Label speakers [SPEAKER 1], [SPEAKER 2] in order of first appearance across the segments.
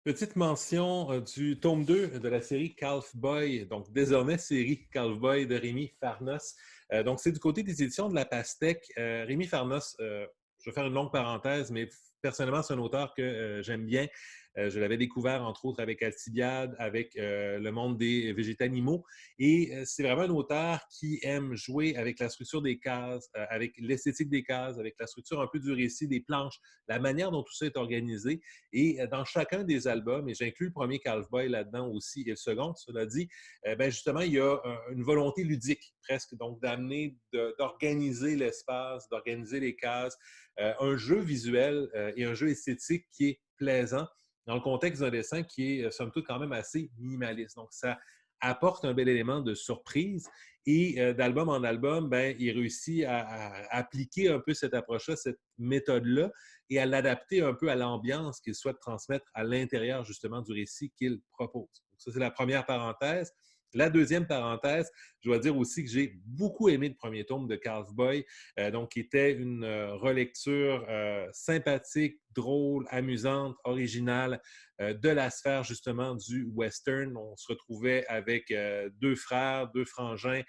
[SPEAKER 1] Petite mention du tome 2 de la série Calf Boy, donc désormais série Calf Boy de Rémi Farnos. Donc, c'est du côté des éditions de La Pastèque. Rémi Farnos, je vais faire une longue parenthèse, mais personnellement, c'est un auteur que j'aime bien. Je l'avais découvert, entre autres, avec Alcibiade, avec Le Monde des Végétanimaux. Et c'est vraiment un auteur qui aime jouer avec la structure des cases, avec l'esthétique des cases, avec la structure un peu du récit, des planches, la manière dont tout ça est organisé. Et dans chacun des albums, et j'inclus le premier Calf Boy là-dedans aussi et le second, cela dit, ben justement, il y a une volonté ludique presque, donc d'amener, d'organiser l'espace, d'organiser les cases, un jeu visuel et un jeu esthétique qui est plaisant dans le contexte d'un dessin qui est, somme toute, quand même assez minimaliste. Donc, ça apporte un bel élément de surprise et d'album en album, ben, il réussit à appliquer un peu cette approche-là, cette méthode-là, et à l'adapter un peu à l'ambiance qu'il souhaite transmettre à l'intérieur justement du récit qu'il propose. Donc, ça, c'est la première parenthèse. La deuxième parenthèse, je dois dire aussi que j'ai beaucoup aimé le premier tome de Calf Boy, donc qui était une relecture sympathique, drôle, amusante, originale de la sphère justement du western. On se retrouvait avec deux frères, deux frangins,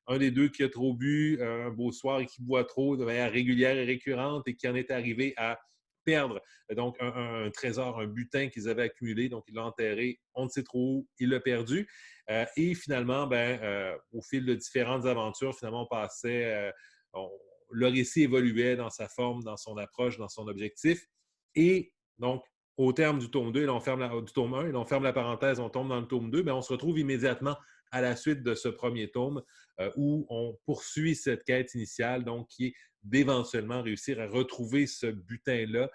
[SPEAKER 1] un des deux qui a trop bu un beau soir et qui boit trop de manière régulière et récurrente et qui en est arrivé à perdre donc un trésor, un butin qu'ils avaient accumulé. Donc, il l'a enterré, on ne sait trop où, il l'a perdu. Et finalement, au fil de différentes aventures, finalement, on passait, le récit évoluait dans sa forme, dans son approche, dans son objectif. Et donc, au terme du tome 2, et on ferme du tome 1, et on ferme la parenthèse, on tombe dans le tome 2, on se retrouve immédiatement à la suite de ce premier tome où on poursuit cette quête initiale, donc qui est d'éventuellement réussir à retrouver ce butin-là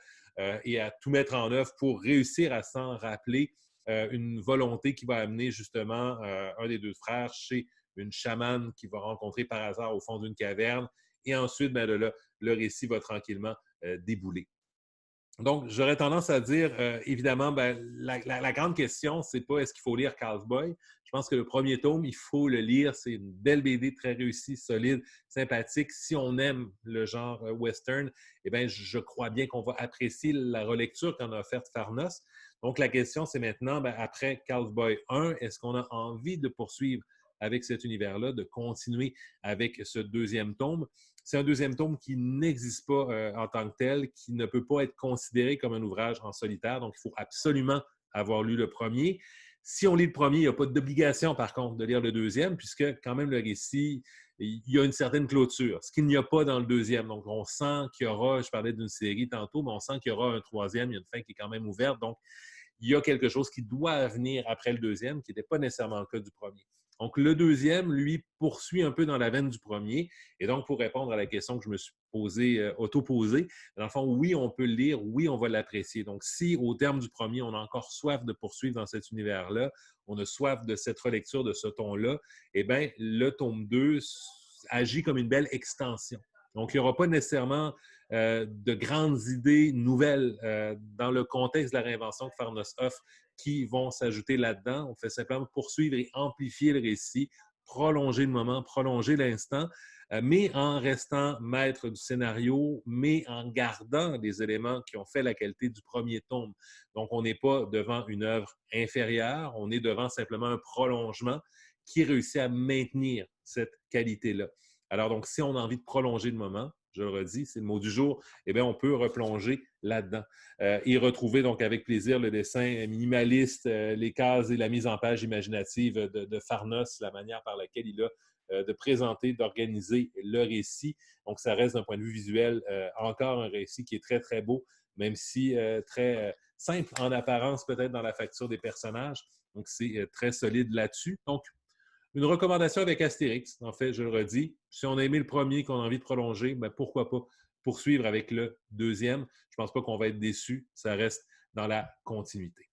[SPEAKER 1] et à tout mettre en œuvre pour réussir à s'en rappeler une volonté qui va amener justement un des deux frères chez une chamane qu'il va rencontrer par hasard au fond d'une caverne. Et ensuite, ben, de là, le récit va tranquillement débouler. Donc, j'aurais tendance à dire, évidemment, ben, la grande question, c'est pas est-ce qu'il faut lire Cowboy. Je pense que le premier tome, il faut le lire. C'est une belle BD très réussie, solide, sympathique. Si on aime le genre western, eh bien, je crois bien qu'on va apprécier la relecture qu'en a offerte Farnos. Donc, la question, c'est maintenant, ben, après Cowboy 1, est-ce qu'on a envie de poursuivre avec cet univers-là, de continuer avec ce deuxième tome? C'est un deuxième tome qui n'existe pas en tant que tel, qui ne peut pas être considéré comme un ouvrage en solitaire. Donc, il faut absolument avoir lu le premier. Si on lit le premier, il n'y a pas d'obligation, par contre, de lire le deuxième, puisque quand même le récit, il y a une certaine clôture, ce qu'il n'y a pas dans le deuxième. Donc, on sent qu'il y aura, je parlais d'une série tantôt, mais on sent qu'il y aura un troisième, il y a une fin qui est quand même ouverte. Donc, il y a quelque chose qui doit venir après le deuxième, qui n'était pas nécessairement le cas du premier. Donc, le deuxième, lui, poursuit un peu dans la veine du premier. Et donc, pour répondre à la question que je me suis posée, auto-posée, dans le fond, oui, on peut le lire, oui, on va l'apprécier. Donc, si au terme du premier, on a encore soif de poursuivre dans cet univers-là, on a soif de cette relecture, de ce ton-là, eh bien, le tome 2 agit comme une belle extension. Donc, il n'y aura pas nécessairement de grandes idées nouvelles dans le contexte de la réinvention que Farnos offre qui vont s'ajouter là-dedans. On fait simplement poursuivre et amplifier le récit, prolonger le moment, prolonger l'instant, mais en restant maître du scénario, mais en gardant des éléments qui ont fait la qualité du premier tome. Donc, on n'est pas devant une œuvre inférieure, on est devant simplement un prolongement qui réussit à maintenir cette qualité-là. Alors, donc, si on a envie de prolonger le moment, je le redis, c'est le mot du jour, eh bien, on peut replonger là-dedans et retrouver donc avec plaisir le dessin minimaliste, les cases et la mise en page imaginative de Farnos, la manière par laquelle il a de présenter, d'organiser le récit. Donc, ça reste d'un point de vue visuel encore un récit qui est très, très beau, même si très simple en apparence peut-être dans la facture des personnages. Donc, c'est très solide là-dessus. Donc, une recommandation avec Astérix, en fait, je le redis. Si on a aimé le premier, qu'on a envie de prolonger, ben pourquoi pas poursuivre avec le deuxième. Je ne pense pas qu'on va être déçu. Ça reste dans la continuité.